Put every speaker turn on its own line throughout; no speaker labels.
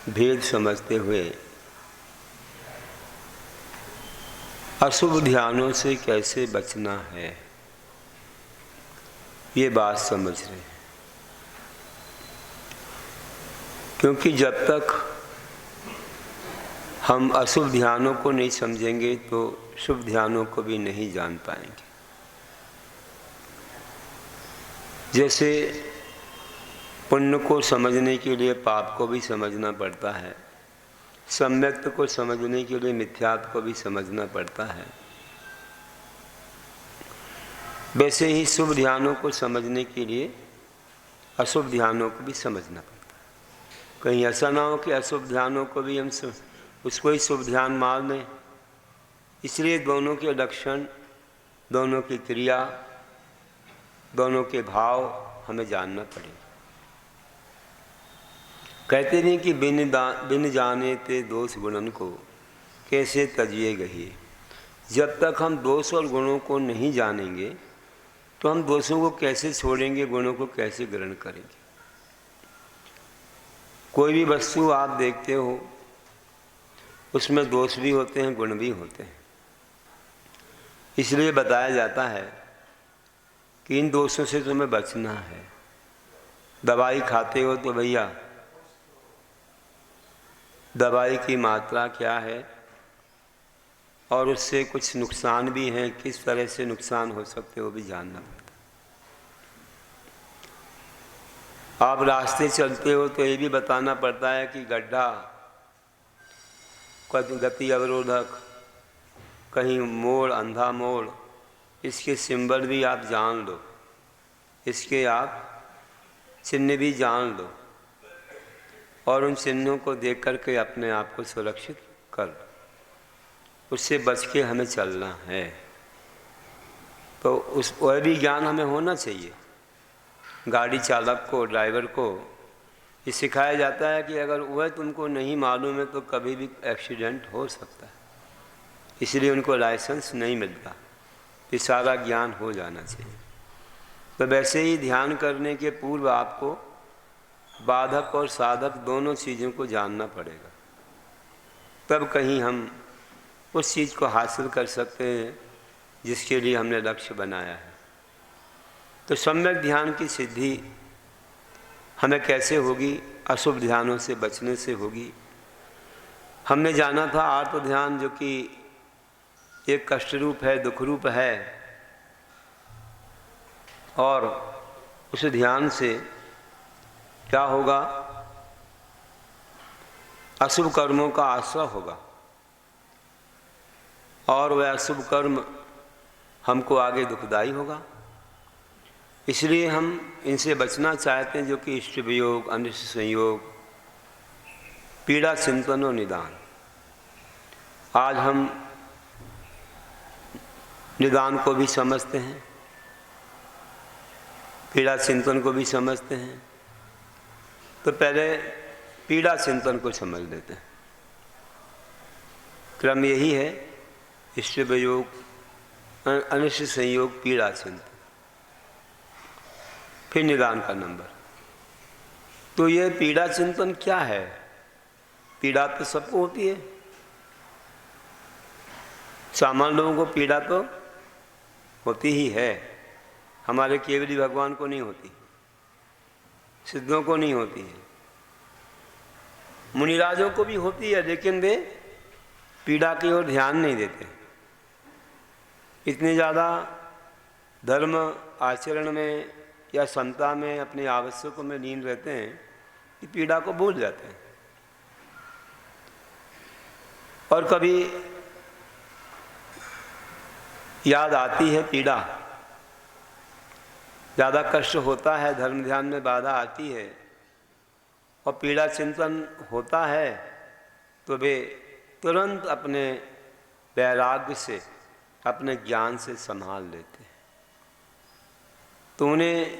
भेद समझते हुए अशुभ ध्यानों से कैसे बचना है, ये बात समझ रहे हैं। क्योंकि जब तक हम अशुभ ध्यानों को नहीं समझेंगे तो शुभ ध्यानों को भी नहीं जान पाएंगे। जैसे पुण्य को समझने के लिए पाप को भी समझना पड़ता है, सम्यक्त को समझने के लिए मिथ्यात्व को भी समझना पड़ता है, वैसे ही शुभ ध्यानों को समझने के लिए अशुभ ध्यानों को भी समझना पड़ता है। कहीं ऐसा ना हो कि अशुभ ध्यानों को भी हम उसको ही शुभ ध्यान मान लें। इसलिए दोनों के लक्षण, दोनों की क्रिया, दोनों के भाव हमें जानना पड़ेगा। कहते नहीं कि बिन जाने ते दोष गुणन को कैसे तजिए गहिए। जब तक हम दोष और गुणों को नहीं जानेंगे तो हम दोषों को कैसे छोड़ेंगे, गुणों को कैसे ग्रहण करेंगे। कोई भी वस्तु आप देखते हो, उसमें दोष भी होते हैं, गुण भी होते हैं। इसलिए बताया जाता है कि इन दोषों से तुम्हें बचना है। दवाई खाते हो तो भैया दवाई की मात्रा क्या है और उससे कुछ नुकसान भी हैं, किस तरह से नुकसान हो सकते हो भी जानना पड़ता। आप रास्ते चलते हो तो ये भी बताना पड़ता है कि गड्ढा, गति अवरोधक, कहीं मोड़, अंधा मोड़, इसके सिंबल भी आप जान लो, इसके आप चिन्ह भी जान लो और उन चिन्हों को देख करके अपने आप को सुरक्षित कर, उससे बच के हमें चलना है। तो उस वह भी ज्ञान हमें होना चाहिए। गाड़ी चालक को, ड्राइवर को ये सिखाया जाता है कि अगर वह तुमको नहीं मालूम है तो कभी भी एक्सीडेंट हो सकता है, इसलिए उनको लाइसेंस नहीं मिलता। ये सारा ज्ञान हो जाना चाहिए। तो वैसे ही ध्यान करने के पूर्व आपको बाधक और साधक दोनों चीज़ों को जानना पड़ेगा, तब कहीं हम उस चीज़ को हासिल कर सकते हैं जिसके लिए हमने लक्ष्य बनाया है। तो सम्यक ध्यान की सिद्धि हमें कैसे होगी? अशुभ ध्यानों से बचने से होगी। हमने जाना था आत्म ध्यान, जो कि एक कष्ट रूप है, दुख रूप है, और उस ध्यान से क्या होगा? अशुभ कर्मों का आश्रय होगा और वह अशुभ कर्म हमको आगे दुखदाई होगा। इसलिए हम इनसे बचना चाहते हैं, जो कि इष्ट वियोग, अनिष्ट संयोग, पीड़ा चिंतन और निदान। आज हम निदान को भी समझते हैं, पीड़ा चिंतन को भी समझते हैं। तो पहले पीड़ा चिंतन को समझ लेते हैं। क्रम यही है, इष्ट वियोग, अनिष्ट संयोग, पीड़ा चिंतन, फिर निदान का नंबर। तो ये पीड़ा चिंतन क्या है? पीड़ा तो सबको होती है, सामान्य लोगों को पीड़ा तो होती ही है। हमारे केवली भगवान को नहीं होती, सिद्धों को नहीं होती है, मुनिराजों को भी होती है, लेकिन वे पीड़ा की ओर ध्यान नहीं देते। इतने ज़्यादा धर्म आचरण में या संता में, अपने आवश्यकों में लीन रहते हैं कि पीड़ा को भूल जाते हैं। और कभी याद आती है पीड़ा, ज़्यादा कष्ट होता है, धर्म ध्यान में बाधा आती है और पीड़ा चिंतन होता है, तो वे तुरंत अपने वैराग्य से, अपने ज्ञान से संभाल लेते हैं। तो उन्हें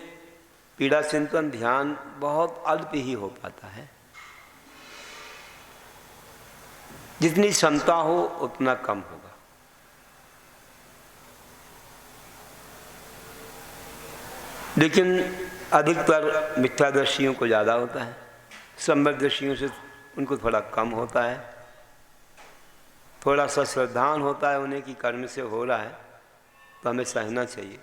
पीड़ा चिंतन ध्यान बहुत अल्प ही हो पाता है। जितनी क्षमता हो उतना कम होगा। लेकिन अधिकतर मिथ्यादर्शियों को ज़्यादा होता है, सम्यकदर्शियों से उनको थोड़ा कम होता है, थोड़ा सा श्रद्धान होता है उन्हें कि कर्म से हो रहा है, तो हमें सहना चाहिए।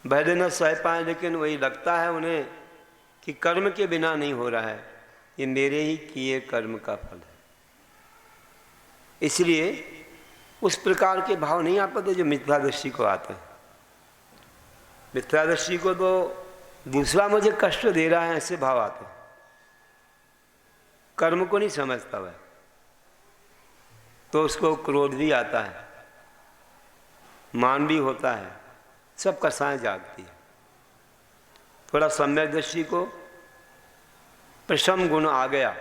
भले न सह पाए, लेकिन वही लगता है उन्हें कि कर्म के बिना नहीं हो रहा है, ये मेरे ही किए कर्म का फल है। इसलिए उस प्रकार के भाव नहीं आ पाते जो मिथ्यादृष्टि को आते हैं। मिथ्यादृष्टि को तो दूसरा मुझे कष्ट दे रहा है ऐसे भाव आते हैं, कर्म को नहीं समझता वह, तो उसको क्रोध भी आता है, मान भी होता है, सब कसाएं जागती है। थोड़ा सम्यक दृष्टि को प्रशम गुण आ गया,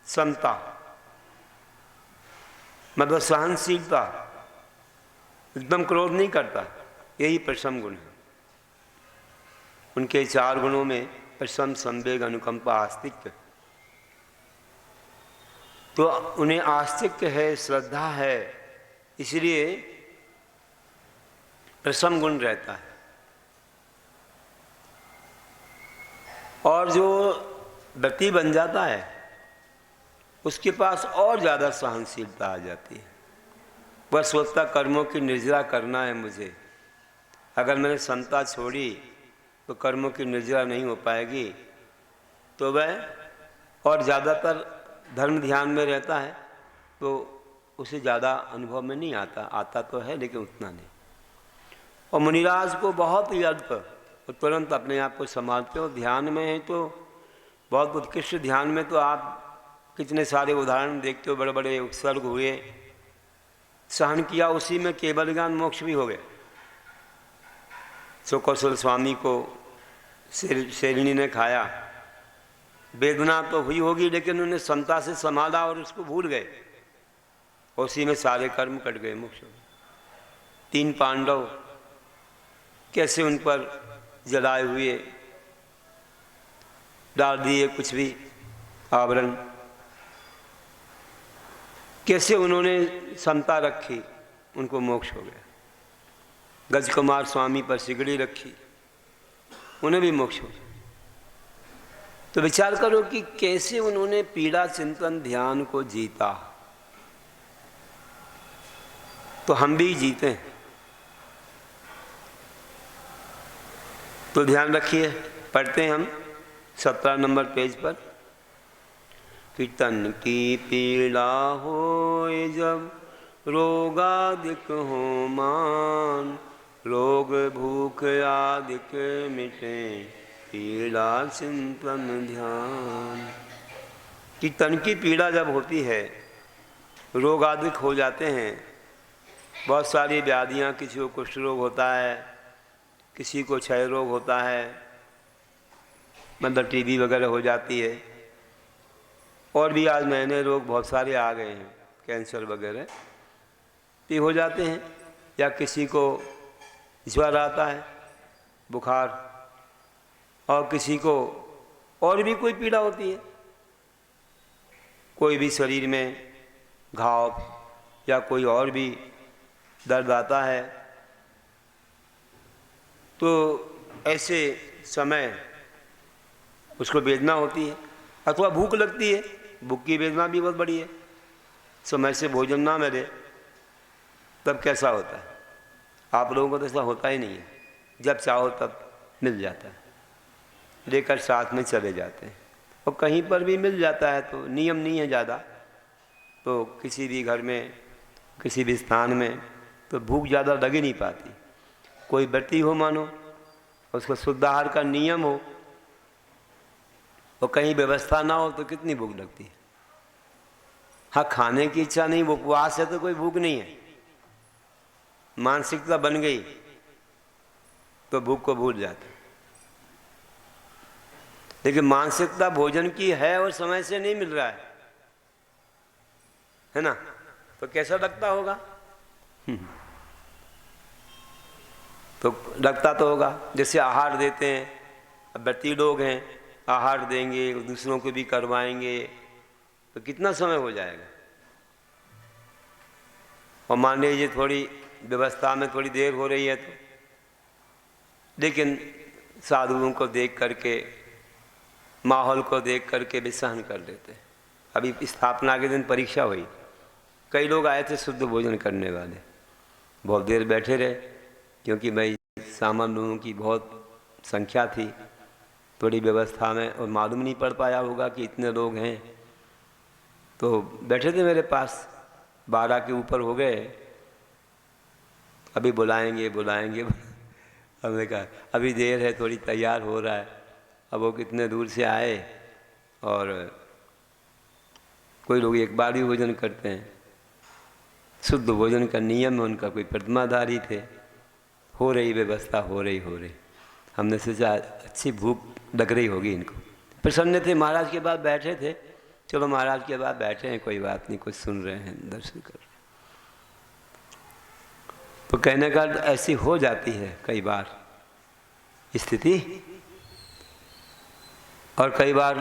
समता मतलब सहनशीलता, एकदम क्रोध नहीं करता, यही प्रशम गुण है। उनके 4 गुणों में प्रशम, संवेग, अनुकंपा, आस्तिक्य, तो उन्हें आस्तिक्य है, श्रद्धा है, इसलिए प्रशम गुण रहता है। और जो व्यक्ति बन जाता है उसके पास और ज़्यादा सहनशीलता आ जाती है। वह सोचता कर्मों की निर्जरा करना है मुझे, अगर मैंने समता छोड़ी तो कर्मों की निर्जरा नहीं हो पाएगी, तो वह और ज़्यादातर धर्म ध्यान में रहता है, तो उसे ज़्यादा अनुभव में नहीं आता, आता तो है लेकिन उतना नहीं। और मुनिराज को बहुत ही अल्प, और तुरंत अपने आप को संभालते हो। ध्यान में है तो बहुत उत्कृष्ट ध्यान में तो आप कितने सारे उदाहरण देखते हो, बड़े बड़े उत्सर्ग हुए, सहन किया, उसी में केवल ज्ञान मोक्ष भी हो गए। सुकौशल स्वामी को शेरनी ने खाया, वेदना तो हुई होगी लेकिन उन्हें समता से संभाला और उसको भूल गए, उसी में सारे कर्म कट गए, मोक्ष हो गए। 3 पांडव कैसे उन पर जलाए हुए डाल दिए कुछ भी आवरण, कैसे उन्होंने समता रखी, उनको मोक्ष हो गया। गजकुमार स्वामी पर सिगड़ी रखी, उन्हें भी मोक्ष हो गया। तो विचार करो कि कैसे उन्होंने पीड़ा चिंतन ध्यान को जीता, तो हम भी जीते हैं। तो ध्यान रखिए, पढ़ते हैं हम 17 नंबर पेज पर। कि तन की पीड़ा होए जब रोगादिक हो मान, रोग भूख आदिक मिटे पीड़ा चिंतन ध्यान। कि तन की पीड़ा जब होती है, रोग आदिक हो जाते हैं, बहुत सारी व्याधियाँ, किसी को कुष्ठ रोग होता है, किसी को क्षय रोग होता है, मतलब टीबी वगैरह हो जाती है, और भी आज नए नए रोग बहुत सारे आ गए हैं, कैंसर वगैरह भी हो जाते हैं, या किसी को ज्वर आता है, बुखार, और किसी को और भी कोई पीड़ा होती है, कोई भी शरीर में घाव या कोई और भी दर्द आता है। तो ऐसे समय उसको वेदना होती है, अथवा भूख लगती है, भूख की वेदना भी बहुत बड़ी है। समय से भोजन ना मिले तब कैसा होता है? आप लोगों को तो ऐसा होता ही नहीं है, जब चाहो तब मिल जाता है, लेकर साथ में चले जाते हैं। और कहीं पर भी मिल जाता है तो नियम नहीं है ज़्यादा, तो किसी भी घर में किसी भी स्थान में तो भूख ज़्यादा लग ही नहीं पाती। कोई व्रती हो मानो, उसको शुद्ध आहार का नियम हो और कहीं व्यवस्था ना हो तो कितनी भूख लगती है। हाँ, खाने की इच्छा नहीं, वो उपवास है तो कोई भूख नहीं है, मानसिकता बन गई तो भूख को भूल जाते। लेकिन मानसिकता भोजन की है और समय से नहीं मिल रहा है ना, तो कैसा लगता होगा? तो लगता तो होगा। जैसे आहार देते हैं, अब व्रती लोग हैं, आहार देंगे, दूसरों को भी करवाएंगे, तो कितना समय हो जाएगा। और मान लीजिए थोड़ी व्यवस्था में थोड़ी देर हो रही है तो, लेकिन साधुओं को देख करके माहौल को देख करके भी सहन कर लेते। अभी स्थापना के दिन परीक्षा हुई, कई लोग आए थे शुद्ध भोजन करने वाले, बहुत देर बैठे रहे क्योंकि भाई सामान्य लोगों की बहुत संख्या थी थोड़ी व्यवस्था में, और मालूम नहीं पड़ पाया होगा कि इतने लोग हैं, तो बैठे थे मेरे पास। 12 के ऊपर हो गए, अभी बुलाएंगे बुलाएंगे। हमने कहा अभी देर है, थोड़ी तैयार हो रहा है। अब वो कितने दूर से आए, और कोई लोग एक बार ही भोजन करते हैं, शुद्ध भोजन का नियम है उनका, कोई प्रतिमाधारी थे। हो रही व्यवस्था, हो रही। हमने सोचा अच्छी भूख लग रही होगी इनको, प्रसन्न थे। महाराज के बाद बैठे थे, चलो महाराज के बाद बैठे हैं, कोई बात नहीं, कुछ सुन रहे हैं, दर्शन कर रहे हैं। तो कहने का ऐसी हो जाती है कई बार स्थिति, और कई बार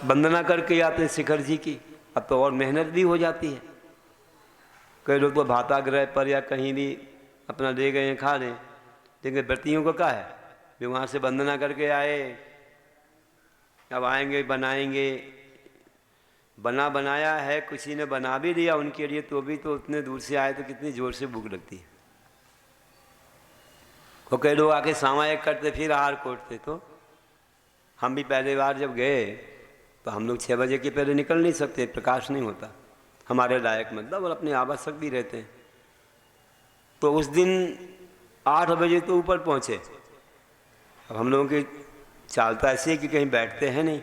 वंदना करके आते हैं शिखर जी की, अब तो और मेहनत भी हो जाती है। कई लोग तो भाताग्रह पर या कहीं भी अपना ले गए हैं, खा लें, लेकिन व्रतियों को क्या है, वे वहाँ से वंदना करके आए, अब आएंगे बनाएंगे। बना बनाया है, किसी ने बना भी दिया उनके लिए, तो भी तो उतने दूर से आए, तो कितनी जोर से भूख लगती है। वो कई लोग आके सामायिक करते फिर आहार कोटते। तो हम भी पहले बार जब गए तो हम लोग 6 बजे के पहले निकल नहीं सकते, प्रकाश नहीं होता हमारे लायक, मतलब, और अपने आवश्यक भी रहते हैं। तो उस दिन 8 बजे तो ऊपर पहुँचे। अब हम लोगों की चालता ऐसी है कि कहीं बैठते हैं नहीं।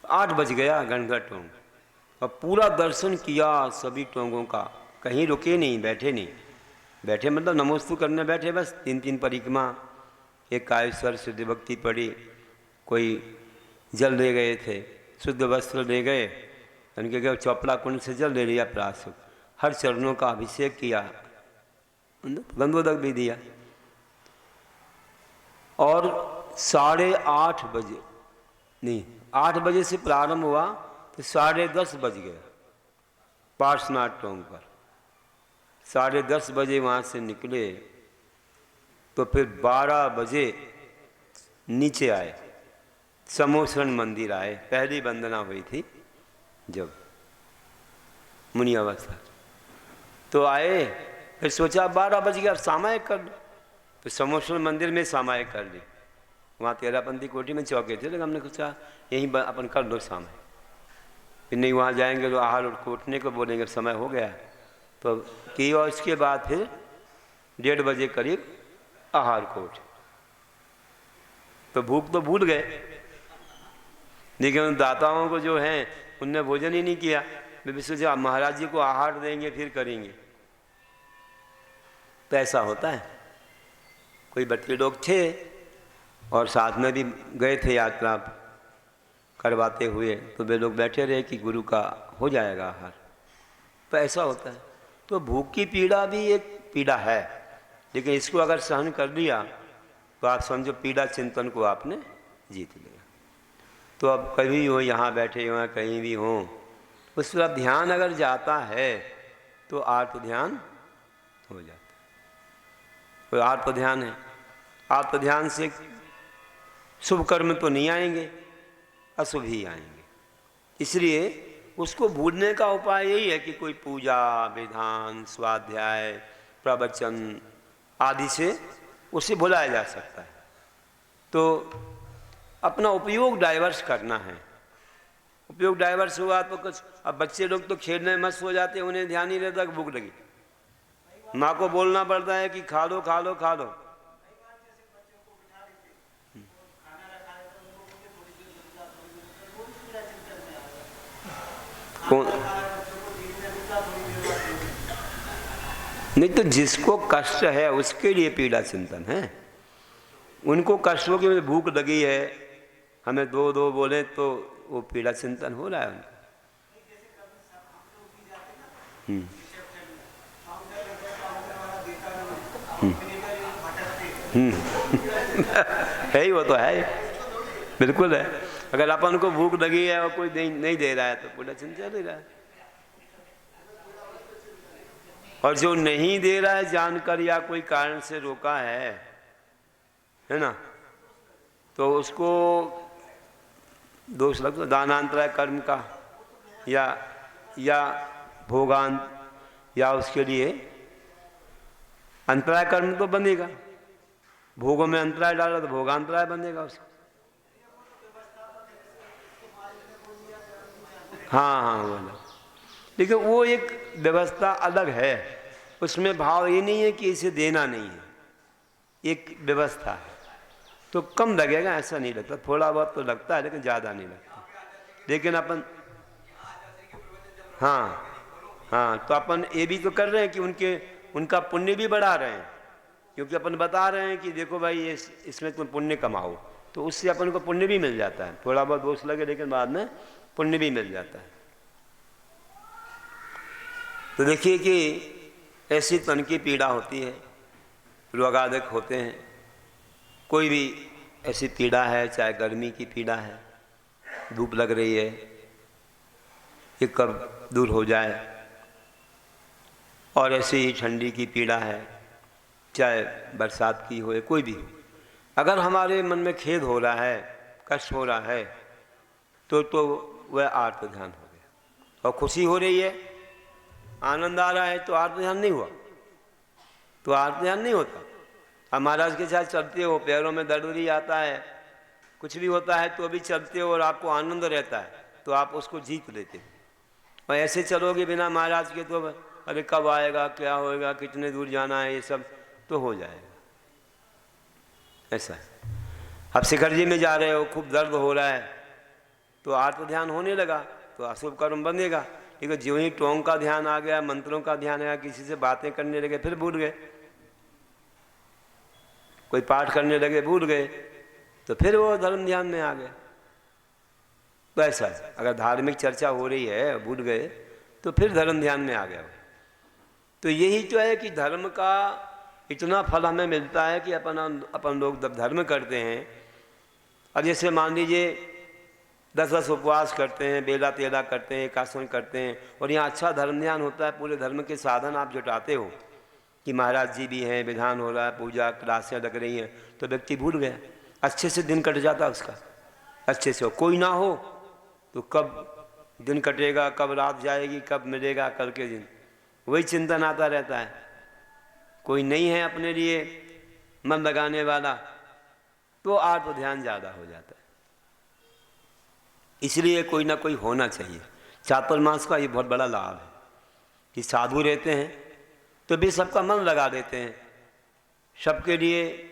8 बज गया, गणगढ़ टोंग, और पूरा दर्शन किया सभी टोंगों का, कहीं रुके नहीं, बैठे नहीं। बैठे मतलब नमोस्तु करने बैठे, बस 3 परिक्रमा, एक कायेश्वर शुद्ध भक्ति पड़ी, कोई जल ले गए थे, शुद्ध वस्त्र ले गए, उनके गए चौपड़ा कुंड से जल ले लिया, प्राशुक, हर चरणों का अभिषेक किया, गंधोदक भी दिया। और 8:30 बजे, नहीं 8 बजे से प्रारंभ हुआ तो 10:30 बज गए पार्श्वनाथ टोंग पर। 10:30 बजे वहाँ से निकले तो फिर 12 बजे नीचे आए, समोसरण मंदिर आए। पहली वंदना हुई थी जब मुनि अवस्था, तो आए, फिर सोचा 12 बज गया, सामायिक कर लो, तो समोसरण मंदिर में सामायिक कर ली। वहाँ 13पंथी कोठी में चौके थे, लेकिन हमने सोचा यहीं अपन कर लो सामायिक, फिर नहीं वहाँ जाएंगे तो आहार और कोटने को बोलेंगे, समय हो गया है। तो की, और इसके बाद फिर 1:30 बजे करीब आहार कोट। तो भूख तो भूल गए, लेकिन उन दाताओं को जो हैं उनने भोजन ही नहीं किया। मैं सोचा महाराज जी को आहार देंगे फिर करेंगे, तो ऐसा होता है। कोई बच्चे लोग थे और साथ में भी गए थे यात्रा करवाते हुए, तो वे लोग बैठे रहे कि गुरु का हो जाएगा आहार, तो ऐसा होता है। तो भूख की पीड़ा भी एक पीड़ा है, लेकिन इसको अगर सहन कर लिया तो आप समझो पीड़ा चिंतन को आपने जीत लिया। तो अब कभी हो, यहाँ बैठे हो, कहीं भी हो, उस पर ध्यान अगर जाता है तो आत्म ध्यान हो जाता है। तो आत्म ध्यान है, आत्म ध्यान से शुभ कर्म तो नहीं आएंगे, अशुभ ही आएंगे। इसलिए उसको भूलने का उपाय यही है कि कोई पूजा विधान स्वाध्याय प्रवचन आदि से उसे भुलाया जा सकता है। तो अपना उपयोग डाइवर्स करना है। उपयोग डाइवर्स हुआ तो कुछ, अब बच्चे लोग तो खेलने में मस्त हो जाते हैं, उन्हें ध्यान नहीं रहता कि भूख लगी, माँ को बोलना पड़ता है कि खा लो खा लो खा लो। कौन नहीं, तो जिसको कष्ट है उसके लिए पीड़ा चिंतन है। उनको कष्ट हो कि भूख लगी है, हमें दो बोले, तो वो पीड़ा चिंतन हो रहा है उनको। है ही, वो तो है, बिल्कुल है। अगर अपन को भूख लगी है और कोई नहीं दे रहा है तो पीड़ा चिंतन चल रहा है। और जो नहीं दे रहा है जानकर या कोई कारण से रोका है ना, तो उसको दोष लगता, दानांतराय कर्म का या भोगांत, या उसके लिए अंतराय कर्म तो बनेगा। भोगों में अंतराय डाला तो भोगांतराय बनेगा उसका। हाँ बोला, लेकिन वो एक व्यवस्था अलग है, उसमें भाव ये नहीं है कि इसे देना नहीं है, एक व्यवस्था है। तो कम लगेगा ऐसा नहीं लगता, थोड़ा बहुत तो लगता है लेकिन ज़्यादा नहीं लगता। लेकिन अपन हाँ तो अपन ये भी तो कर रहे हैं कि उनका पुण्य भी बढ़ा रहे हैं, क्योंकि अपन बता रहे हैं कि देखो भाई इसमें तुम पुण्य कमाओ, तो उससे अपन को पुण्य भी मिल जाता है। थोड़ा बहुत दोष लगे लेकिन बाद में पुण्य भी मिल जाता है। तो देखिए कि ऐसी तन की पीड़ा होती है, रोगाधिक होते हैं, कोई भी ऐसी पीड़ा है, चाहे गर्मी की पीड़ा है, धूप लग रही है, ये कब दूर हो जाए, और ऐसे ही ठंडी की पीड़ा है, चाहे बरसात की हो या कोई भी हो, अगर हमारे मन में खेद हो रहा है, कष्ट हो रहा है, तो वह आत्म ध्यान हो गया। और खुशी हो रही है, आनंद आ रहा है, तो आत्म ध्यान नहीं हुआ, तो आत्म ध्यान नहीं होता। अब महाराज के साथ चलते हो, पैरों में दर्द भी आता है, कुछ भी होता है, तो भी चलते हो और आपको आनंद रहता है, तो आप उसको जीत लेते हो। और ऐसे चलोगे बिना महाराज के तो अरे कब आएगा, क्या होएगा, कितने दूर जाना है, ये सब तो हो जाएगा। ऐसा है। अब शिखर जी में जा रहे हो, खूब दर्द हो रहा है, तो आत्म ध्यान होने लगा, तो अशुभ कर्म बनेगा। लेकिन ज्यों ही टोंग का ध्यान आ गया, मंत्रों का ध्यान आया, किसी से बातें करने लगे फिर भूल गए, कोई पाठ करने लगे भूल गए, तो फिर वो धर्म ध्यान में आ गए। तो ऐसा है, अगर धार्मिक चर्चा हो रही है भूल गए, तो फिर धर्म ध्यान में आ गया। तो यही तो है कि धर्म का इतना फल हमें मिलता है कि अपन लोग जब धर्म करते हैं, अब जैसे मान लीजिए 10 उपवास करते हैं, बेला तेला करते हैं, एकासन करते हैं, और यहाँ अच्छा धर्म ध्यान होता है, पूरे धर्म के साधन आप जुटाते हो कि महाराज जी भी हैं, विधान हो रहा है, पूजा क्लासें लग रही हैं, तो व्यक्ति भूल गया, अच्छे से दिन कट जाता उसका, अच्छे से। कोई ना हो तो कब दिन कटेगा, कब रात जाएगी, कब मिलेगा कल के दिन, वही चिंतन आता रहता है। कोई नहीं है अपने लिए मन लगाने वाला, तो आत्म ध्यान ज़्यादा हो जाता है। इसलिए कोई ना कोई होना चाहिए। चातुर्मास का ये बहुत बड़ा लाभ है कि साधु रहते हैं तो भी सबका मन लगा देते हैं, सबके लिए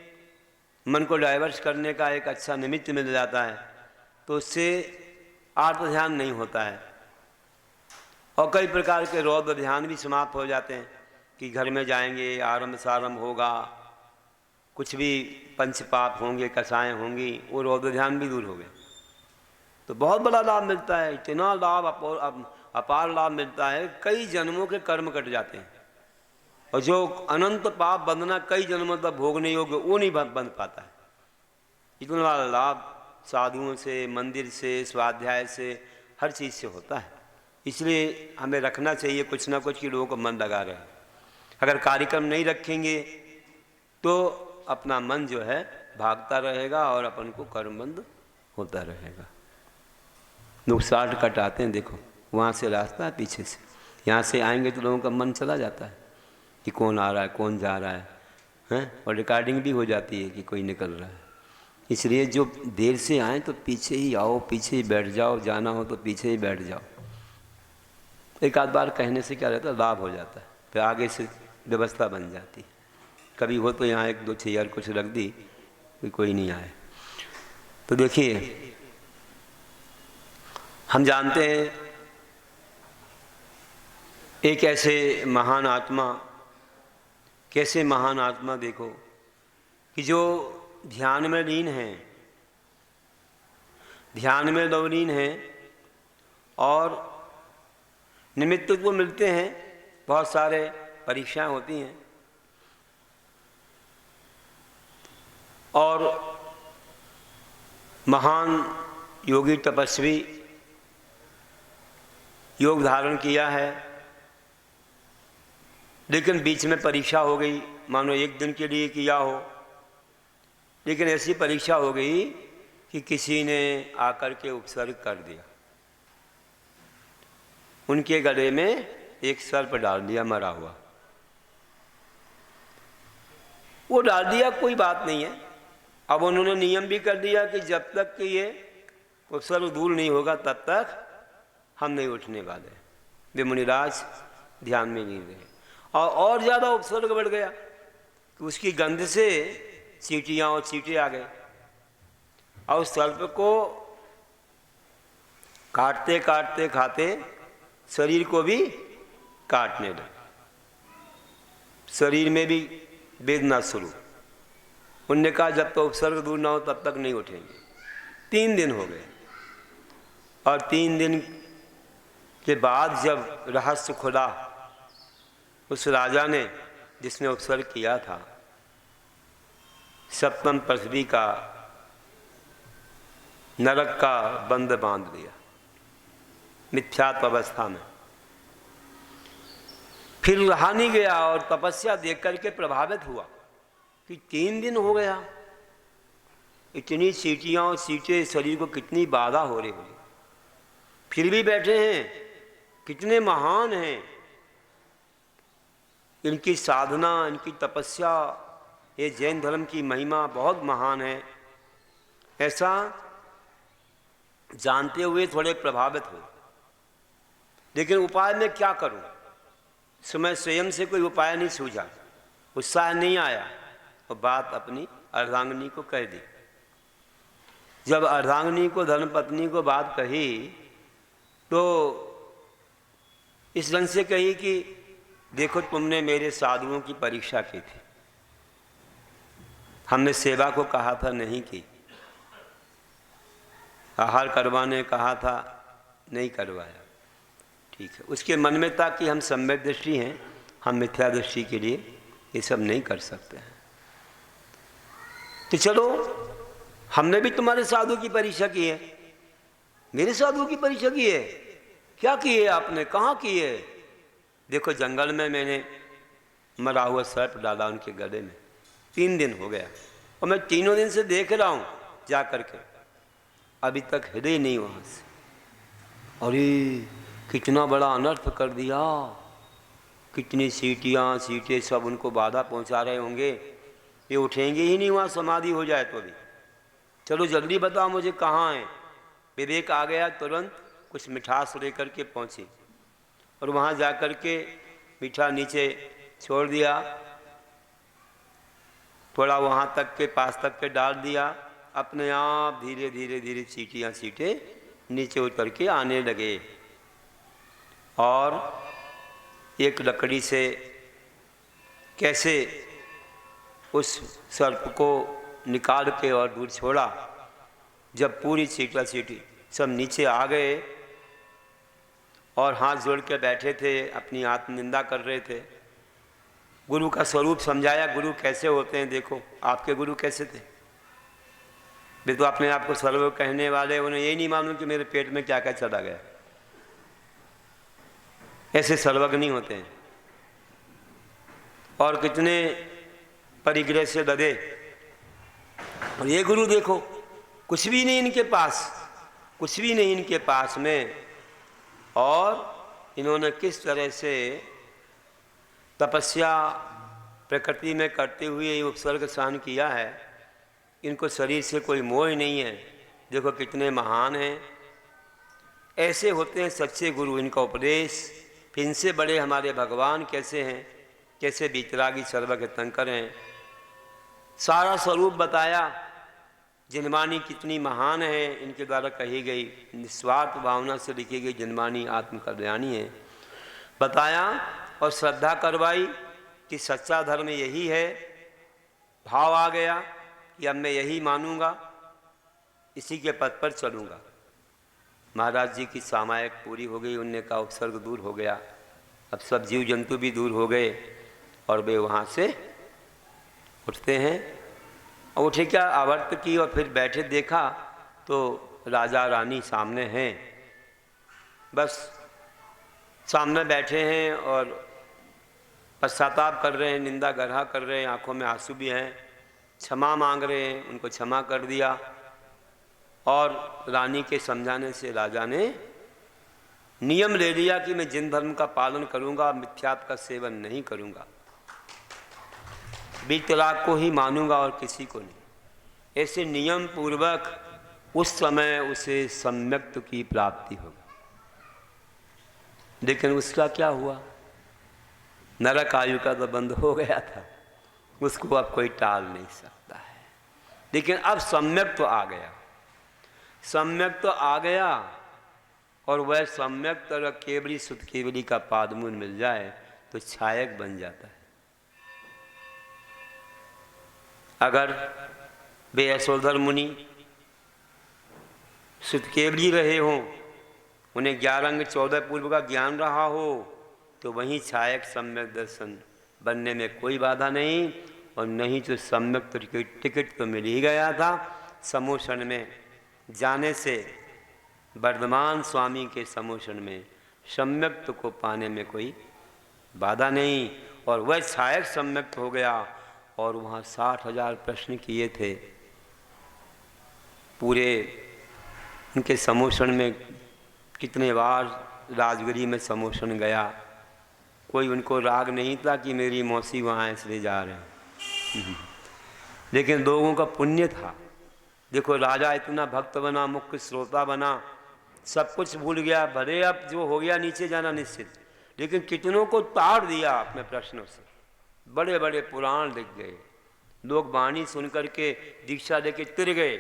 मन को डाइवर्स करने का एक अच्छा निमित्त मिल जाता है, तो उससे आत्म ध्यान नहीं होता है। और कई प्रकार के रौद्र ध्यान भी समाप्त हो जाते हैं कि घर में जाएंगे, आरंभ सारंभ होगा, कुछ भी पंचपाप होंगे, कसाएँ होंगी, वो रौद्र ध्यान भी दूर हो गए। तो बहुत बड़ा लाभ मिलता है, इतना लाभ, अपार लाभ मिलता है, कई जन्मों के कर्म कट जाते हैं। और जो अनंत पाप बंधना कई जन्मों तक भोगने योग्य, वो नहीं बंध पाता है। इतना बड़ा लाभ साधुओं से, मंदिर से, स्वाध्याय से, हर चीज़ से होता है। इसलिए हमें रखना चाहिए कुछ ना कुछ कि लोगों को मन लगा रहे। अगर कार्यक्रम नहीं रखेंगे तो अपना मन जो है भागता रहेगा और अपन को कर्मबंध होता रहेगा। लोग शॉर्ट कट आते हैं, देखो वहाँ से रास्ता है पीछे से, यहाँ से आएंगे तो लोगों का मन चला जाता है कि कौन आ रहा है, कौन जा रहा है, हैं? और रिकॉर्डिंग भी हो जाती है कि कोई निकल रहा है। इसलिए जो देर से आए तो पीछे ही आओ, पीछे ही बैठ जाओ, जाना हो तो पीछे ही बैठ जाओ। एक आध बार कहने से क्या रहता है, लाभ हो जाता है, फिर आगे से व्यवस्था बन जाती है। कभी हो तो यहाँ 1-2 चेयर कुछ रख दी कि कोई नहीं आए। तो देखिए, हम जानते हैं एक ऐसे महान आत्मा, कैसे महान आत्मा देखो कि जो ध्यान में लीन है, ध्यान में लवलीन है, और निमित्त को मिलते हैं, बहुत सारे परीक्षाएं होती हैं, और महान योगी तपस्वी योग धारण किया है, लेकिन बीच में परीक्षा हो गई, मानो 1 दिन के लिए किया हो, लेकिन ऐसी परीक्षा हो गई कि किसी ने आकर के उपसर्ग कर दिया, उनके गले में एक सर्प डाल दिया मरा हुआ। वो डाल दिया, कोई बात नहीं है। अब उन्होंने नियम भी कर दिया कि जब तक कि ये उपसर्ग दूर नहीं होगा तब तक हम नहीं उठने वाले। वे मुनिराज ध्यान में नहीं रहे और ज़्यादा उपसर्ग बढ़ गया कि उसकी गंध से चींटियाँ और चींटे आ गए और सर्प को काटते काटते खाते शरीर को भी काटने लगे, शरीर में भी वेदना शुरू। उनने कहा जब तो उपसर्ग दूर ना हो तब तक नहीं उठेंगे। 3 दिन हो गए और 3 दिन के बाद जब रहस्य खुला, उस राजा ने जिसने उपसर्ग किया था सप्तम पृथ्वी का, नरक का बंद बांध दिया मिथ्यात्व अवस्था में। फिर रहा नहीं गया और तपस्या देख करके प्रभावित हुआ कि 3 दिन हो गया, इतनी चींटियाँ और चींटे शरीर को कितनी बाधा हो रही होगी, फिर भी बैठे हैं, कितने महान हैं, इनकी साधना, इनकी तपस्या, ये जैन धर्म की महिमा बहुत महान है। ऐसा जानते हुए थोड़े प्रभावित हुए। लेकिन उपाय में क्या करूं? समय स्वयं से कोई उपाय नहीं सूझा, उत्साह नहीं आया और बात अपनी अर्धांगिनी को कह दी। जब अर्धांगिनी को, धर्मपत्नी को बात कही तो इस ढंग से कही कि देखो तुमने मेरे साधुओं की परीक्षा की थी, हमने सेवा को कहा था नहीं की, आहार करवाने कहा था नहीं करवाया, ठीक है। उसके मन में था कि हम सम्यक दृष्टि हैं, हम मिथ्या दृष्टि के लिए ये सब नहीं कर सकते हैं। तो चलो हमने भी तुम्हारे साधु की परीक्षा की है। मेरे साधु की परीक्षा की है? क्या किए आपने, कहाँ किए? देखो जंगल में मैंने मरा हुआ सर्प डाला उनके गले में, 3 दिन हो गया और मैं तीनों दिन से देख रहा हूँ जा करके, अभी तक हिले नहीं वहाँ से। अरे कितना बड़ा अनर्थ कर दिया, कितनी सीटियाँ सीटें सब उनको बाधा पहुँचा रहे होंगे, ये उठेंगे ही नहीं वहाँ, समाधि हो जाए तो भी। चलो जल्दी बताओ मुझे कहाँ है। विवेक आ गया, तुरंत कुछ मिठास लेकर के पहुँची और वहाँ जा कर के मीठा नीचे छोड़ दिया, थोड़ा वहाँ तक के पास तक के डाल दिया। अपने आप धीरे धीरे धीरे चींटियाँ चींटे नीचे उतर के आने लगे और एक लकड़ी से कैसे उस सर्प को निकाल के और दूर छोड़ा। जब पूरी चींटा चींटी सब नीचे आ गए और हाथ जोड़ के बैठे थे, अपनी आत्मनिंदा कर रहे थे, गुरु का स्वरूप समझाया। गुरु कैसे होते हैं, देखो आपके गुरु कैसे थे। वे तो अपने आप को सर्व कहने वाले, उन्हें यही नहीं मालूम कि मेरे पेट में क्या क्या चला गया। ऐसे सर्वज्ञ नहीं होते हैं। और कितने परिग्रह से लदे, और ये गुरु देखो कुछ भी नहीं इनके पास, कुछ भी नहीं इनके पास में, और इन्होंने किस तरह से तपस्या प्रकृति में करते हुए ये उपसर्ग सहन किया है। इनको शरीर से कोई मोह ही नहीं है। देखो कितने महान हैं। ऐसे होते हैं सच्चे गुरु, इनका उपदेश। फिर इनसे बड़े हमारे भगवान कैसे हैं, कैसे बीतरागी सर्वज्ञ तंकर हैं। सारा स्वरूप बताया। जिनवाणी कितनी महान है, इनके द्वारा कही गई, निस्वार्थ भावना से लिखी गई जिनवाणी आत्मकल्याणी है, बताया। और श्रद्धा करवाई कि सच्चा धर्म यही है। भाव आ गया कि अब मैं यही मानूंगा, इसी के पथ पर चलूंगा। महाराज जी की सामायिक पूरी हो गई। उनने का उपसर्ग दूर हो गया। अब सब जीव जंतु भी दूर हो गए और वे वहाँ से उठते हैं। और उठे क्या, आवर्त की और फिर बैठे देखा तो राजा रानी सामने हैं। बस सामने बैठे हैं और पश्चाताप कर रहे हैं, निंदा गरहा कर रहे हैं, आंखों में आंसू भी हैं, क्षमा मांग रहे हैं। उनको क्षमा कर दिया और रानी के समझाने से राजा ने नियम ले लिया कि मैं जिन धर्म का पालन करूंगा, मिथ्यात्व का सेवन नहीं करूंगा, बीच तलाक को ही मानूंगा और किसी को नहीं। ऐसे नियम पूर्वक उस समय उसे सम्यक्त्व की प्राप्ति होगी। लेकिन उसका क्या हुआ? नरक आयु का तो बंद हो गया था, उसको अब कोई टाल नहीं सकता है। लेकिन अब सम्यक्त्व आ गया, सम्यक्त्व आ गया, और वह सम्यक्त्व अगर केवली सुध केवली का पादमूल मिल जाए तो छायक बन जाता है। अगर वे यशोधर मुनि सुध केवली रहे हों, उन्हें 11 अंग 14 पूर्व का ज्ञान रहा हो, तो वहीं छायक सम्यक दर्शन बनने में कोई बाधा नहीं। और नहीं तो सम्यक टिकट तो मिल ही गया था। समोषण में जाने से, वर्धमान स्वामी के समोषण में सम्यक्त को पाने में कोई बाधा नहीं। और वह छायक सम्यक्त हो गया। और वहाँ 60,000 प्रश्न किए थे। पूरे उनके समोषण में कितने बार राजगिरी में समोषण गया, कोई उनको राग नहीं था कि मेरी मौसी वहाँ इसलिए जा रहे हैं। लेकिन लोगों का पुण्य था। देखो राजा इतना भक्त बना, मुख्य श्रोता बना, सब कुछ भूल गया। भले अब जो हो गया नीचे जाना निश्चित, लेकिन कितनों को ताड़ दिया अपने प्रश्नों से। बड़े बड़े पुराण लिख गए, लोग वाणी सुन करके दीक्षा लेके तिर गए।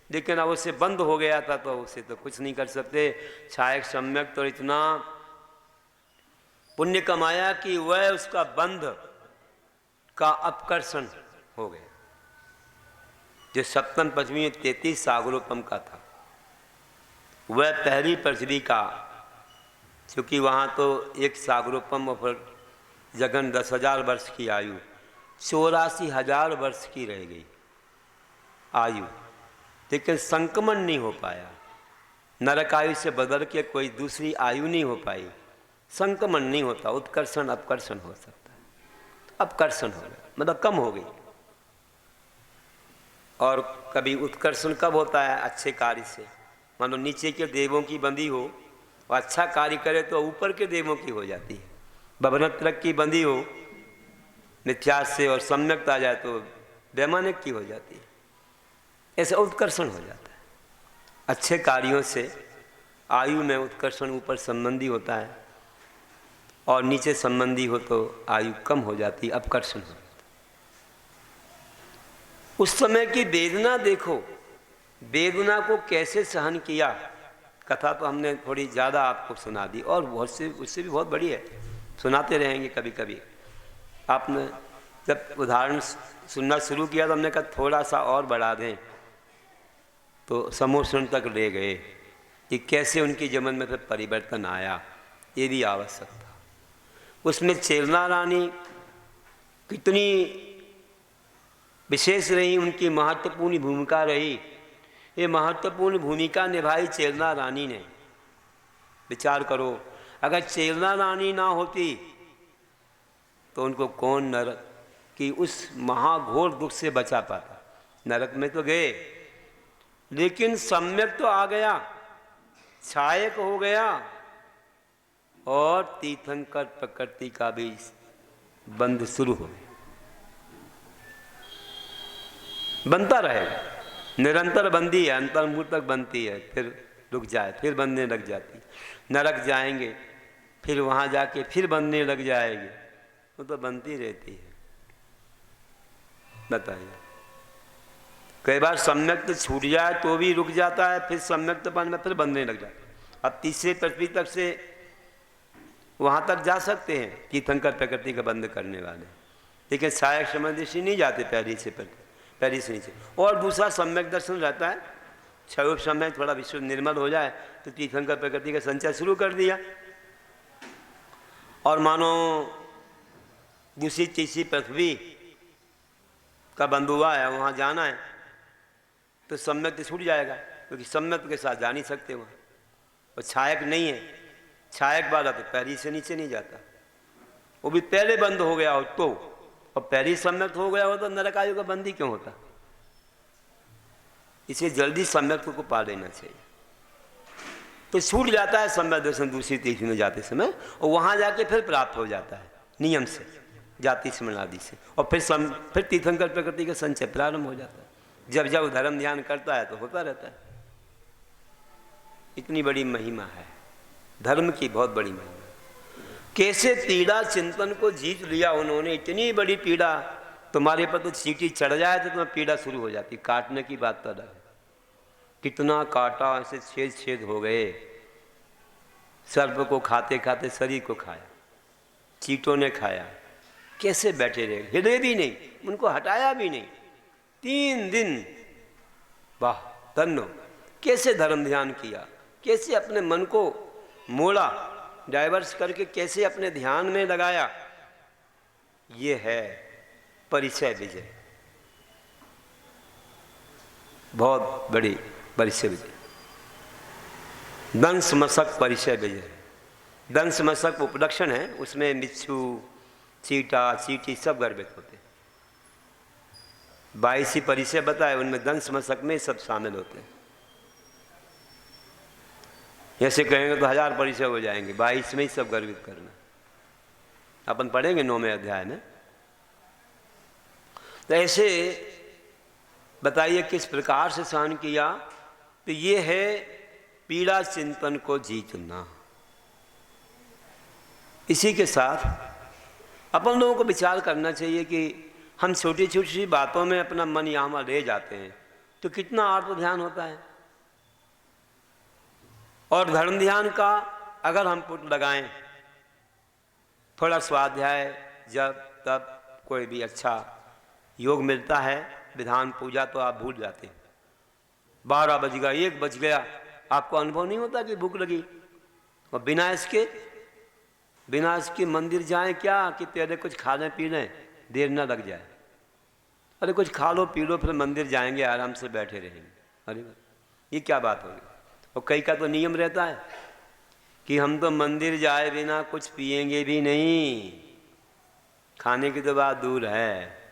लेकिन अब उससे बंद हो गया था तो उसे तो कुछ नहीं कर सकते। छायक सम्यक तो इतना पुण्य कमाया कि वह उसका बंध का अपकर्षण हो गया। जो सप्तम पंचमी 33 सागरोपम का था, वह पहली पृथ्वी का, क्योंकि वहाँ तो एक सागरोपम और जगन 10,000 वर्ष की आयु 84,000 वर्ष की रह गई आयु। लेकिन संक्रमण नहीं हो पाया, नरक आयु से बदल के कोई दूसरी आयु नहीं हो पाई। संक्रमण नहीं होता, उत्कर्षण अपकर्षण हो सकता है। अपकर्षण हो गया मतलब कम हो गई। और कभी उत्कर्षण कब होता है? अच्छे कार्य से। मानो नीचे के देवों की बंदी हो और अच्छा कार्य करे तो ऊपर के देवों की हो जाती है। भवनत्रक की बंदी हो मिथ्यास से और सम्यक्त आ जाए तो वैमानिक की हो जाती है। ऐसे उत्कर्षण हो जाता है। अच्छे कार्यों से आयु में उत्कर्षण ऊपर संबंधी होता है, और नीचे संबंधी हो तो आयु कम हो जाती, अपकर्षण हो जाता। उस समय की वेदना देखो, वेदना को कैसे सहन किया। कथा तो हमने थोड़ी ज़्यादा आपको सुना दी, और बहुत से उससे भी बहुत बड़ी है, सुनाते रहेंगे कभी कभी। आपने जब उदाहरण सुनना शुरू किया तो हमने कहा थोड़ा सा और बढ़ा दें, तो समोषण तक ले गए कि कैसे उनके जीवन में फिर परिवर्तन आया, ये भी आवश्यक था। उसमें चेलना रानी कितनी विशेष रही, उनकी महत्वपूर्ण भूमिका रही। ये महत्वपूर्ण भूमिका निभाई चेलना रानी ने। विचार करो, अगर चेलना रानी ना होती तो उनको कौन नरक की उस महाघोर दुख से बचा पाता। नरक में तो गए, लेकिन सम्यक तो आ गया, छायक हो गया, और तीर्थंकर प्रकृति का भी बंध शुरू हो गया। बनता रहेगा, निरंतर बंदी है, अंतर्मुख तक बनती है, फिर रुक जाए, फिर बनने लग जाती। नरक जाएंगे, फिर वहाँ जाके फिर बनने लग जाएगी, वो तो बनती रहती है। बताइए, कई बार सम्यक छूट जाए तो भी रुक जाता है, फिर सम्यक बन में फिर बनने लग जाता है। अब तीसरे पृथ्वी तक से वहाँ तक जा सकते हैं तीर्थंकर प्रकृति का बंद करने वाले, लेकिन सहायक समदृष्टि नहीं जाते पहली से नीचे। और दूसरा सम्यक दर्शन रहता है, क्षयोप समय थोड़ा विश्व निर्मल हो जाए तो तीर्थंकर प्रकृति का संचय शुरू कर दिया, और मानो दूसरी तीसरी पृथ्वी का बंद हुआ है, वहाँ जाना है तो सम्यक छूट जाएगा, क्योंकि सम्यक के साथ जा नहीं सकते वहाँ। और छायक नहीं है, छायक वाला तो पहली से नीचे नहीं जाता, वो भी पहले बंद हो गया हो तो, और पहली सम्यक हो गया हो तो नरक आयु का बंदी क्यों होता? इसे जल्दी सम्यक को पा लेना चाहिए। तो छूट जाता है सम्यक दर्शन दूसरी तीर्थ में जाते समय, और वहाँ जाके फिर प्राप्त हो जाता है नियम से, जाति स्मरणादि से, और फिर तीर्थंकर प्रकृति का संचय प्रारंभ हो जाता है। जब जब धर्म ध्यान करता है तो होता रहता है। इतनी बड़ी महिमा है धर्म की, बहुत बड़ी महिमा। कैसे पीड़ा चिंतन को जीत लिया उन्होंने, इतनी बड़ी पीड़ा। तुम्हारे पर तो चींटी चढ़ जाए तो तुम्हें पीड़ा शुरू हो जाती, काटने की बात तो अलग है। कितना काटा, ऐसे छेद छेद हो गए। सर्प को खाते खाते शरीर को खाया, चींटों ने खाया, कैसे बैठे रहे, हिले भी नहीं, उनको हटाया भी नहीं 3 दिन। वाह धन्य, कैसे धर्म ध्यान किया, कैसे अपने मन को मोड़ा, डाइवर्स करके कैसे अपने ध्यान में लगाया। ये है परिचय विजय, बहुत बड़ी परिचय विजय। दंश मशक परिचय विजय। दंश मशक उपलक्षण है, उसमें मिच्छू, चीटा, चींटी सब गर्भित होते हैं। 22 परिचय बताए, उनमें दंश मशक में सब शामिल होते हैं। ऐसे कहेंगे तो 1000 परिचय हो जाएंगे, 22 में ही सब गर्भित करना। अपन पढ़ेंगे 9वें अध्याय में। तो ऐसे बताइए किस प्रकार से सहन किया। तो ये है पीड़ा चिंतन को जीतना। इसी के साथ अपन लोगों को विचार करना चाहिए कि हम छोटी छोटी बातों में अपना मन यहाँ ले जाते हैं तो कितना आत्म ध्यान होता है। और धर्म ध्यान का अगर हम पुट लगाएं, थोड़ा स्वाध्याय, जब तब कोई भी अच्छा योग मिलता है, विधान पूजा, तो आप भूल जाते हैं। 12 बज गया, 1 बज गया, आपको अनुभव नहीं होता कि भूख लगी। और बिना इसके मंदिर जाएं क्या कि पहले कुछ खा लें पी लें, देर ना लग जाए। अरे कुछ खा लो पी लो, फिर मंदिर जाएंगे, आराम से बैठे रहेंगे। अरे ये क्या बात होगी। और कई का तो नियम रहता है कि हम तो मंदिर जाए बिना कुछ पिएंगे भी नहीं, खाने की तो बात दूर है।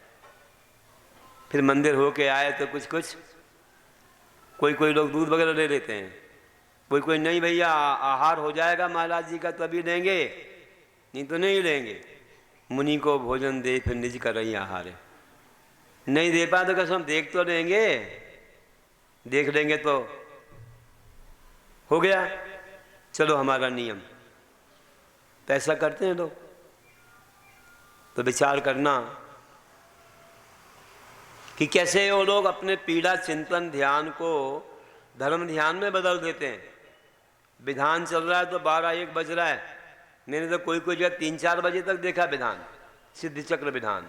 फिर मंदिर होके आए तो कुछ कोई लोग दूध वगैरह ले लेते हैं, कोई नहीं भैया आहार हो जाएगा महाराज जी का तभी लेंगे, नहीं तो नहीं लेंगे। मुनि को भोजन दे फिर निज कर रही आहार है। नहीं दे पाए तो कसम देख तो लेंगे, देख लेंगे तो हो गया, चलो हमारा नियम। तो ऐसा करते हैं लोग। तो विचार करना कि कैसे वो लोग अपने पीड़ा चिंतन ध्यान को धर्म ध्यान में बदल देते हैं। विधान चल रहा है तो 12-1 बज रहा है। मैंने तो कोई जगह 3-4 बजे तक देखा विधान, सिद्ध चक्र विधान।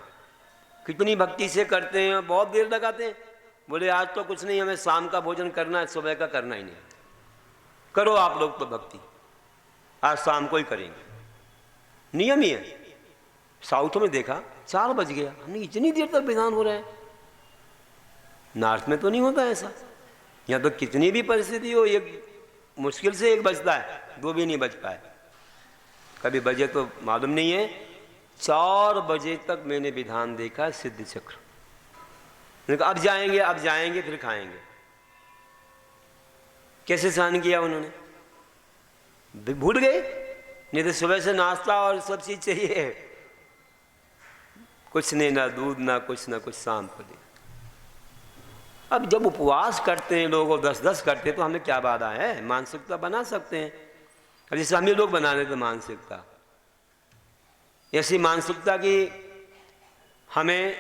कितनी भक्ति से करते हैं, बहुत देर लगाते हैं। बोले आज तो कुछ नहीं, हमें शाम का भोजन करना है, सुबह का करना ही नहीं। करो आप लोग तो भक्ति, आज शाम को ही करेंगे, नियम ही है। साउथ में देखा 4 बज गया, हमने इतनी देर तक विधान हो रहा है। नॉर्थ में तो नहीं होता ऐसा। यहाँ तो कितनी भी परिस्थिति हो, एक मुश्किल से 1 बजता है, 2 भी नहीं बज पाए। कभी बजे तो मालूम नहीं है। 4 बजे तक मैंने विधान देखा सिद्ध चक्र। अब जाएंगे फिर खाएंगे। कैसे सहन किया उन्होंने, भूल गए। नहीं तो सुबह से नाश्ता और सब चीज चाहिए, कुछ नहीं, ना दूध ना कुछ शाम को दे। अब जब उपवास करते हैं लोग और 10-10 करते हैं तो हमें क्या बाधा है, मानसिकता बना सकते हैं। अब जैसे हम ही लोग बना रहे थे मानसिकता, ऐसी मानसिकता की हमें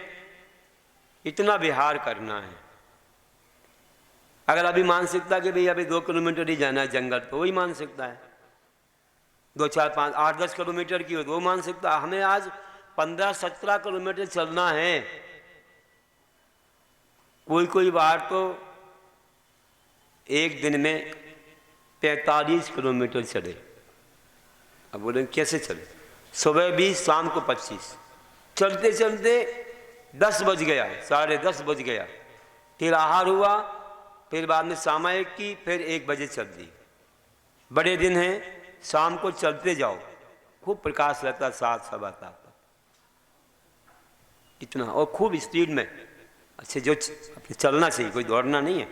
इतना विहार करना है। अगर अभी मानसिकता कि भाई अभी 2 किलोमीटर ही जाना है जंगल, तो वही मानसिकता है। 2, 4, 5, 8, 10 किलोमीटर की हो तो वो मानसिकता। हमें आज 15-17 किलोमीटर चलना है। कोई बार तो एक दिन में 45 किलोमीटर चले। अब बोले कैसे चले, सुबह 20 शाम को 25, चलते चलते 10 बज गया, 10:30 बज गया। फिर आहार हुआ, फिर बाद में सामायिक की, फिर 1 बजे चल दी। बड़े दिन हैं, शाम को चलते जाओ, खूब प्रकाश रहता, 7-7 तक इतना, और खूब स्पीड में। अच्छे जो चलना चाहिए, कोई दौड़ना नहीं है।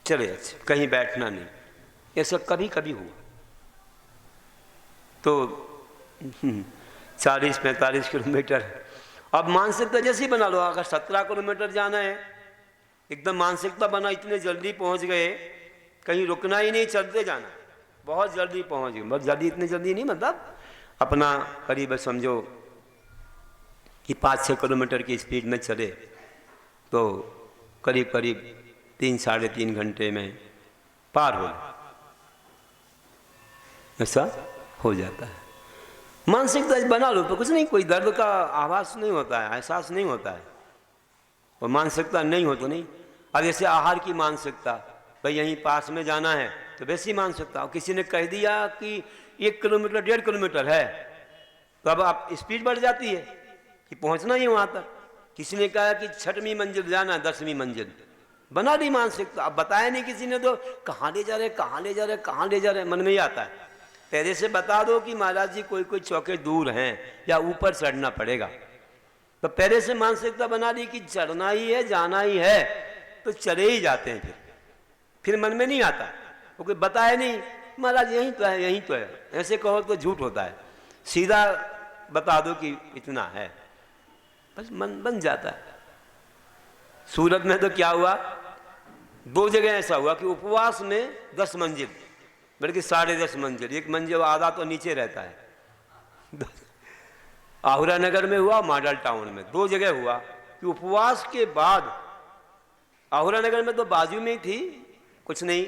चले अच्छे, कहीं बैठना नहीं, ऐसा कभी कभी हुआ तो 40-45 किलोमीटर। अब मानसिकता जैसे ही बना लो, अगर 17 किलोमीटर जाना है, एकदम मानसिकता बना, इतने जल्दी पहुंच गए, कहीं रुकना ही नहीं, चलते जाना, बहुत जल्दी पहुंच गए। बहुत जल्दी, इतनी जल्दी नहीं, मतलब अपना करीब समझो कि 5-6 किलोमीटर की स्पीड में चले तो करीब करीब 3-3.5 घंटे में पार हो, ऐसा हो जाता है। मानसिकता बना लो तो कुछ नहीं, कोई दर्द का आभास नहीं होता है, एहसास नहीं होता है, और मानसिकता नहीं हो तो नहीं। अब जैसे आहार की मानसिकता, भाई यहीं पास में जाना है तो वैसी मानसिकता, और किसी ने कह दिया कि 1 किलोमीटर 1.5 किलोमीटर है, तो अब आप स्पीड बढ़ जाती है कि पहुंचना ही वहां तक। किसी ने कहा कि 6वीं मंजिल जाना, 10वीं मंजिल, बना दी मानसिकता। अब बताया नहीं किसी ने तो कहाँ ले जा रहे, कहाँ ले जा रहे, कहाँ ले जा रहे, मन में ही आता है। पहले से बता दो कि महाराज जी कोई कोई चौके दूर हैं या ऊपर चढ़ना पड़ेगा, तो पहले से मानसिकता बना दी कि चढ़ना ही है, जाना ही है, तो चले ही जाते हैं। फिर मन में नहीं आता, वो कोई बताया नहीं महाराज यहीं तो है, यहीं तो है, ऐसे कहो तो झूठ होता है। सीधा बता दो कि इतना है, बस मन बन जाता है। सूरत में तो क्या हुआ, 2 जगह ऐसा हुआ कि उपवास में 10 मंजिल, बल्कि 10.5 मंजिल, 1 मंजिल आधा तो नीचे रहता है। आहुरा नगर में हुआ, मॉडल टाउन में, 2 जगह हुआ कि उपवास के बाद। आहुरा नगर में तो बाजू में ही थी, कुछ नहीं,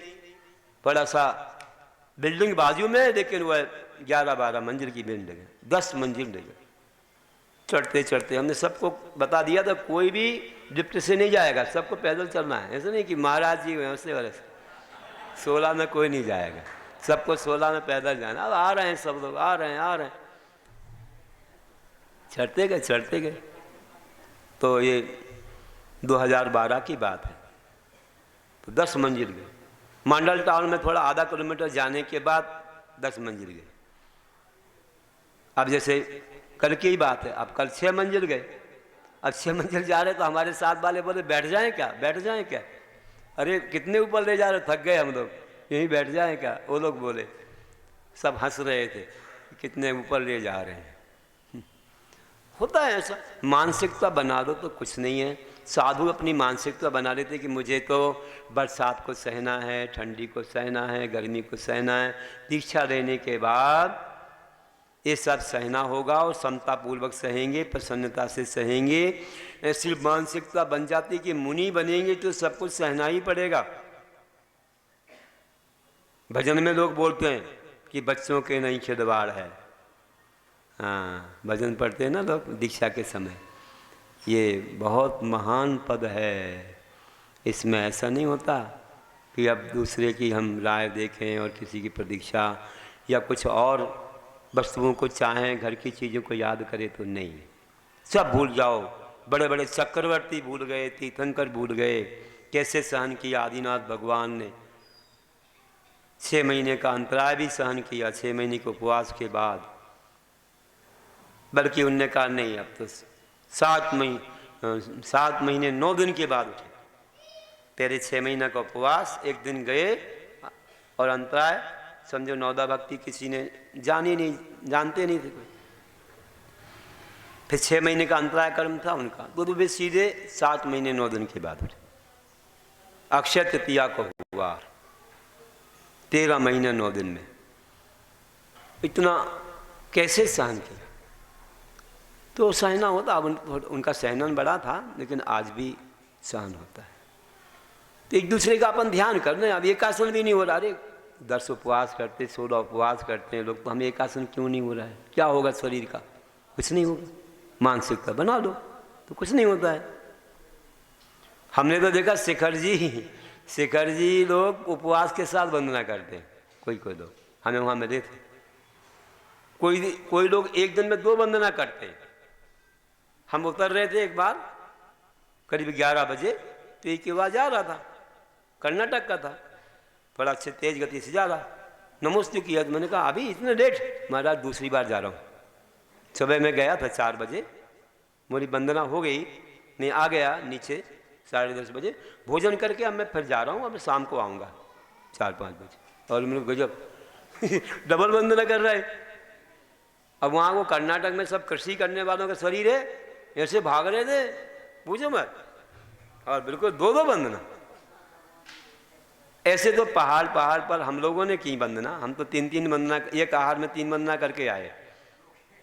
बड़ा सा बिल्डिंग बाजू में, लेकिन वह 11-12 मंजिल की बिल्डिंग है, 10 मंजिल नहीं। चढ़ते चढ़ते हमने सबको बता दिया था, कोई भी लिफ्ट से नहीं जाएगा, सबको पैदल चलना है। ऐसा नहीं कि महाराज जी वैसे वाले 16 में कोई नहीं जाएगा, सबको 16 में पैदल जाना। अब आ रहे हैं सब लोग, आ रहे हैं, चढ़ते गए। तो ये 2012 की बात है, तो 10 मंजिल गए। मंडल टाउन में थोड़ा आधा किलोमीटर जाने के बाद 10 मंजिल गए। अब जैसे कल की ही बात है, अब कल 6 मंजिल गए। अब 6 मंजिल जा रहे तो हमारे साथ वाले बोले बैठ जाएं क्या। अरे कितने ऊपर ले जा रहे, थक गए हम लोग, यहीं बैठ जाएं क्या। वो लोग बोले, सब हंस रहे थे, कितने ऊपर ले जा रहे हैं। होता है ऐसा, मानसिकता बना दो तो कुछ नहीं है। साधु अपनी मानसिकता बना लेते कि मुझे तो बरसात को सहना है, ठंडी को सहना है, गर्मी को सहना है। दीक्षा लेने के बाद ये सब सहना होगा, और समतापूर्वक सहेंगे, प्रसन्नता से सहेंगे। ऐसी मानसिकता बन जाती कि मुनि बनेंगे तो सब कुछ सहना ही पड़ेगा। भजन में लोग बोलते हैं कि बच्चों के नहीं खिलवाड़ है, हाँ, भजन पढ़ते हैं ना लोग दीक्षा के समय। ये बहुत महान पद है, इसमें ऐसा नहीं होता कि अब दूसरे की हम राय देखें और किसी की प्रतीक्षा या कुछ और वस्तुओं को चाहें, घर की चीज़ों को याद करें, तो नहीं, सब भूल जाओ। बड़े बड़े चक्रवर्ती भूल गए, तीर्थंकर भूल गए, कैसे सहन किया आदिनाथ भगवान ने। 6 महीने का अंतराय भी सहन किया, 6 महीने के उपवास के बाद। बल्कि उनने कहा नहीं, अब तो 7 महीने 9 दिन के बाद उठे। तेरे 6 महीने का उपवास, 1 दिन गए और अंतराय, समझो नौदा भक्ति किसी ने जानते नहीं थे कोई। फिर 6 महीने का अंतराय कर्म था उनका, तो वे सीधे 7 महीने 9 दिन के बाद उठे। अक्षय तृतीया को हुआ 13 महीने 9 दिन में। इतना कैसे सहन किया, तो सहना होता। अब उनका सहनन बड़ा था, लेकिन आज भी सहन होता है। तो एक दूसरे का अपन ध्यान करना है। अब एक आसन भी नहीं हो रहा, अरे 10 उपवास करते, 16 उपवास करते हैं लोग, तो हमें एक आसन क्यों नहीं हो रहा है, क्या होगा शरीर का, कुछ नहीं होगा। मानसिकता बना लो तो कुछ नहीं होता है। हमने तो देखा शिखर जी लोग उपवास के साथ वंदना करते हैं, कोई लोग हमें वहाँ मिले थे। कोई लोग एक दिन में 2 वंदना करते हैं। हम उतर रहे थे एक बार करीब 11 बजे, तो एक आवाज आ रहा था, कर्नाटक का था, थोड़ा अच्छे तेज गति से जा रहा। नमस्ते किया तो मैंने कहा अभी इतने लेट, महाराज दूसरी बार जा रहा हूँ। सुबह में गया था 4 बजे, मेरी वंदना हो गई, मैं आ गया नीचे, 10:30 बजे भोजन करके अब मैं फिर जा रहा हूँ, अब मैं शाम को आऊँगा 4-5 बजे। और मेरे गजब डबल वंदना कर रहा है। अब वहाँ वो कर्नाटक में सब कृषि करने वालों का शरीर है, ऐसे भाग रहे थे पूछो मत, और बिल्कुल 2-2 वंदना। ऐसे तो पहाड़ पर हम लोगों ने की वंदना, हम तो 3-3 वंदना, एक आहार में 3 वंदना करके आए।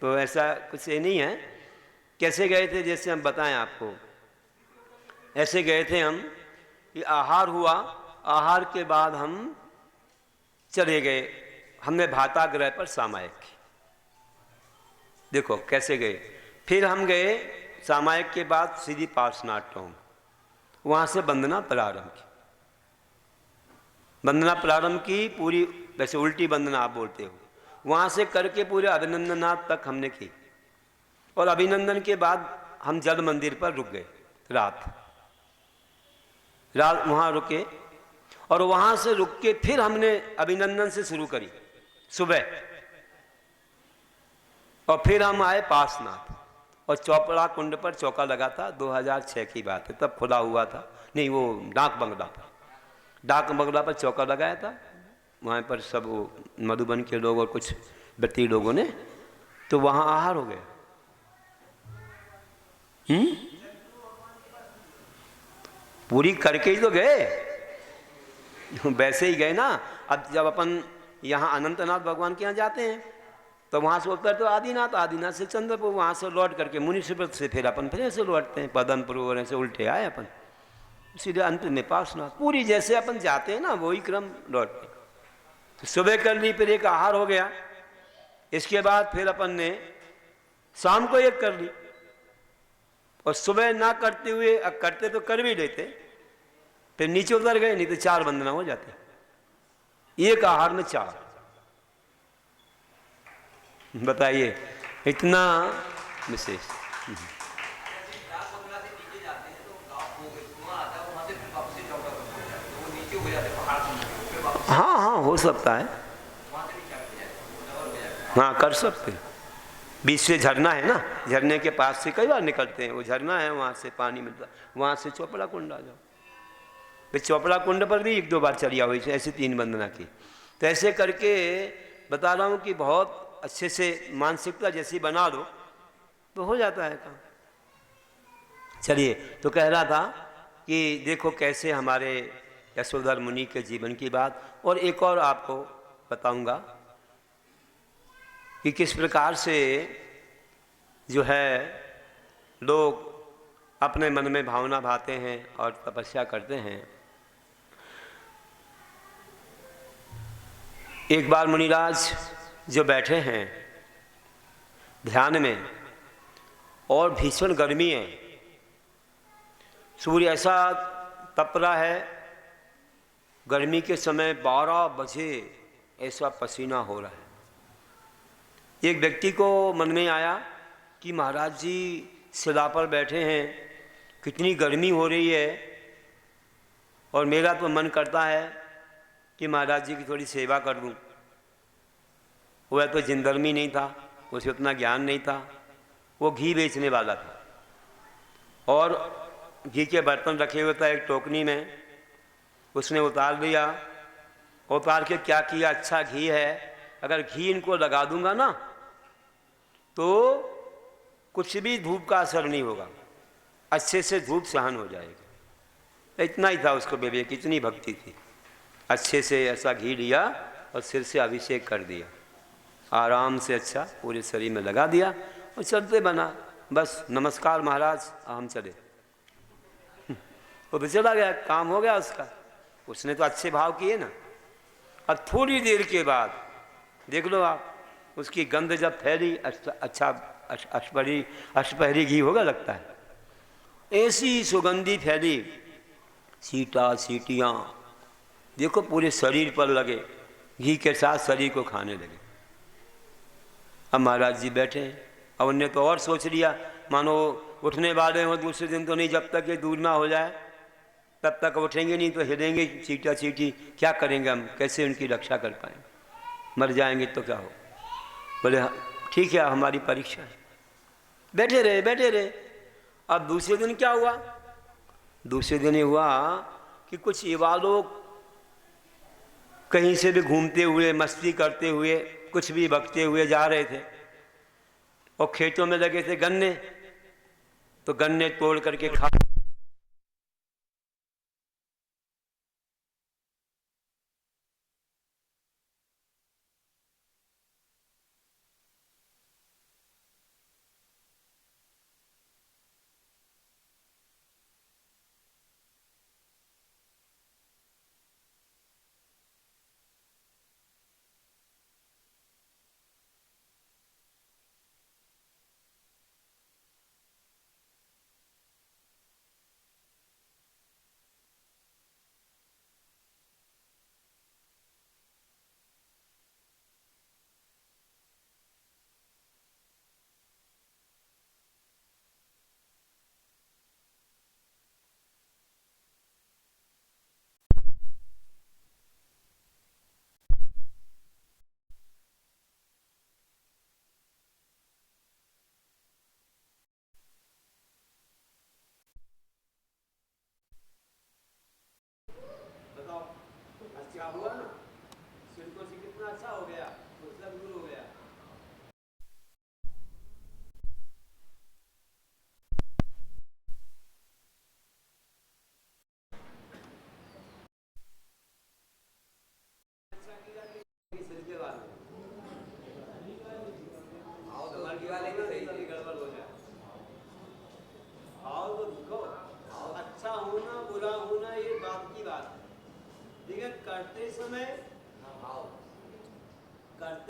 तो ऐसा कुछ ये नहीं है। कैसे गए थे, जैसे हम बताएं आपको, ऐसे गए थे हम कि आहार हुआ, आहार के बाद हम चले गए, हमने भातागृह पर सामायिक की। देखो कैसे गए। फिर हम गए सामायिक के बाद सीधी पार्श्वनाथ टॉम, वहाँ से वंदना प्रारंभ की। वंदना प्रारंभ की पूरी, वैसे उल्टी वंदना आप बोलते हो, वहाँ से करके पूरे अभिनंदनाथ तक हमने की। और अभिनंदन के बाद हम जल मंदिर पर रुक गए, रात वहाँ रुके, और वहाँ से रुक के फिर हमने अभिनंदन से शुरू करी सुबह, और फिर हम आए पार्श्वनाथ। और चौपड़ा कुंड पर चौका लगा था, 2006 की बात है, तब खुला हुआ था, नहीं वो डाक बंगला पर चौका लगाया था। वहाँ पर सब वो मधुबन के लोग और कुछ व्यक्ति लोगों ने, तो वहाँ आहार हो गया। पूरी करके ही तो गए, वैसे ही गए ना। अब जब अपन यहाँ अनंतनाथ भगवान के यहाँ जाते हैं तो वहाँ से उतर तो आदिनाथ से चंद्रपुर, वहाँ से लौट करके मुनिसिपल से फिर अपन फिर ऐसे लौटते हैं पदमपुर, और ऐसे उल्टे आए अपन, सीधे अंत में पार्श्वनाथ। पूरी जैसे अपन जाते हैं ना वही क्रम लौटते। तो सुबह कर ली, फिर एक आहार हो गया। इसके बाद फिर अपन ने शाम को एक कर ली, और सुबह ना करते हुए, अब करते तो कर भी लेते, फिर नीचे उतर गए, नहीं तो 4 वंदना हो जाते, एक आहार में 4। बताइए इतना विशेष। हाँ हो सकता है, हाँ कर सकते। बीच से झरना है ना, झरने के पास से कई बार निकलते हैं, वो झरना है, वहाँ से पानी मिलता, वहाँ से चौपड़ा कुंड आ जाओ। फिर चौपड़ा कुंड पर भी 1-2 बार चलिया हुई ऐसे 3 वंदना की। तो ऐसे करके बता रहा हूँ कि बहुत अच्छे से मानसिकता जैसी बना लो तो हो जाता है काम। चलिए, तो कह रहा था कि देखो कैसे हमारे यशोधर मुनि के जीवन की बात, और एक और आपको बताऊंगा कि किस प्रकार से जो है लोग अपने मन में भावना भाते हैं और तपस्या करते हैं। एक बार मुनिराज जो बैठे हैं ध्यान में, और भीषण गर्मी है, सूर्य ऐसा तप रहा है, गर्मी के समय 12 बजे ऐसा पसीना हो रहा है। एक व्यक्ति को मन में आया कि महाराज जी शिला पर बैठे हैं, कितनी गर्मी हो रही है, और मेरा तो मन करता है कि महाराज जी की थोड़ी सेवा कर दूं। वह तो जिंदर्मी नहीं था, उसे उतना ज्ञान नहीं था, वो घी बेचने वाला था, और घी के बर्तन रखे हुए था एक टोकनी में, उसने उतार दिया। उतार के क्या किया, अच्छा घी है, अगर घी इनको लगा दूंगा ना तो कुछ भी धूप का असर नहीं होगा, अच्छे से धूप सहन हो जाएगी। इतना ही था उसको विवेक, इतनी भक्ति थी। अच्छे से ऐसा घी लिया और सिर से अभिषेक कर दिया, आराम से अच्छा पूरे शरीर में लगा दिया, और चलते बना, बस नमस्कार महाराज हम चले। वो तो चला गया, काम हो गया उसका, उसने तो अच्छे भाव किए ना। और थोड़ी देर के बाद देख लो आप, उसकी गंध जब फैली, अच्छा अष्टपहरी घी होगा लगता है, ऐसी सुगंधी फैली, सीटियाँ देखो पूरे शरीर पर लगे, घी के साथ शरीर को खाने लगे। अब महाराज जी बैठे हैं, अब उन्हें तो और सोच लिया मानो उठने वाले हो दूसरे दिन, तो नहीं, जब तक ये दूर ना हो जाए तब तक उठेंगे नहीं, तो हिलेंगे चीटी, क्या करेंगे हम, कैसे उनकी रक्षा कर पाएंगे, मर जाएंगे तो क्या हो। बोले ठीक है हमारी परीक्षा है। बैठे रहे। अब दूसरे दिन क्या हुआ, दूसरे दिन ये हुआ कि कुछ युवा लोग कहीं से भी घूमते हुए, मस्ती करते हुए, कुछ भी बकते हुए जा रहे थे और खेतों में लगे थे गन्ने, तो गन्ने तोड़ करके खा। बताओ अच्छा हुआ ना, सिल्को से कितना अच्छा हो गया, उसका दूर हो गया। सिल्के वाले आओ तो मर्गी वाले की सही गड़बड़ हो जाए। आओ तो देखो, अच्छा होना बुरा होना ये बात की बात है, लेकिन करते समय